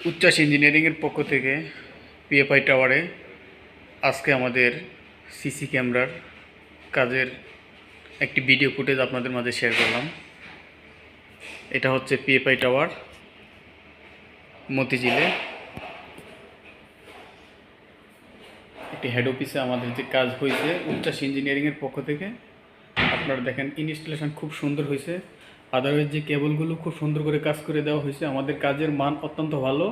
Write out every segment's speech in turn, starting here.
উচ্চাস ইঞ্জিনিয়ারিংয়ের পক্ষ থেকে পিএফআই টাওয়ারে আজকে আমাদের সিসি ক্যামেরার কাজের একটি ভিডিও ফুটেজ আপনাদের মাঝে শেয়ার করলাম। এটা হচ্ছে পিএফআই টাওয়ার মতিঝিলে একটি হেড অফিসে আমাদের যে কাজ হয়েছে উচ্চাস ইঞ্জিনিয়ারিংয়ের পক্ষ থেকে। আপনারা দেখেন ইনস্টলেশন খুব সুন্দর হয়েছে। আদারওয়াইজ যে কেবলগুলো খুব সুন্দর করে কাজ করে দেওয়া হয়েছে। আমাদের কাজের মান অত্যন্ত ভালো।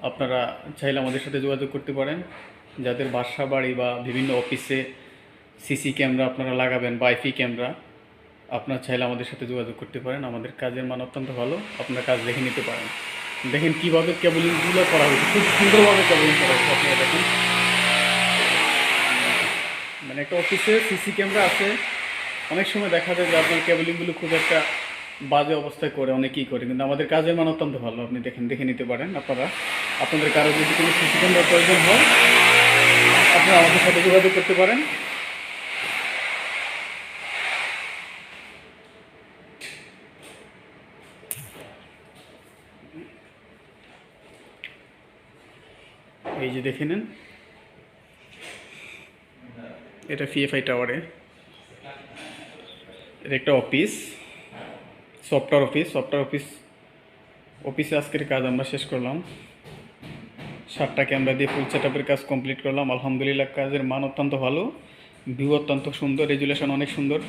আপনারা চাইলে আমাদের সাথে যোগাযোগ করতে পারেন। যাদের বাসা বাড়ি বা বিভিন্ন অফিসে সিসি ক্যামেরা আপনারা লাগাবেন বা আইপি ক্যামেরা, আপনারা চাইলে আমাদের সাথে যোগাযোগ করতে পারেন। আমাদের কাজের মান অত্যন্ত ভালো, আপনারা কাজ দেখে নিতে পারেন। দেখেন কীভাবে কেবলিংগুলো করা হয়েছে, খুব সুন্দরভাবে কেবলিং করা হয়েছে। আপনারা দেখেন, মানে একটা অফিসে সিসি ক্যামেরা আছে, অনেক সময় দেখা যায় যে আপনার কেবলিংগুলো খুব একটা বাজে অবস্থায় করে, অনেকেই করে, কিন্তু আমাদের কাজের মান অত্যন্ত ভালো। আপনি দেখে নিতে পারেন। আপনাদের কারো যদি কোনো সিসি ক্যামেরার প্রয়োজন হয়, আপনারা আমাদের সাথে যোগাযোগ করতে পারেন। এই যে দেখে নেন, এটা পিএফআই টাওয়ারে এটা একটা অফিস, সফটওয়্যার অফিসে আজকের কাজ আমরা শেষ করলাম। 7টা ক্যামেরা দিয়ে ফুল সেটআপের কাজ কমপ্লিট করলাম। আলহামদুলিল্লাহ, কাজের মান অত্যন্ত ভালো, ভিউ অত্যন্ত সুন্দর, রেজুলেশন অনেক সুন্দর।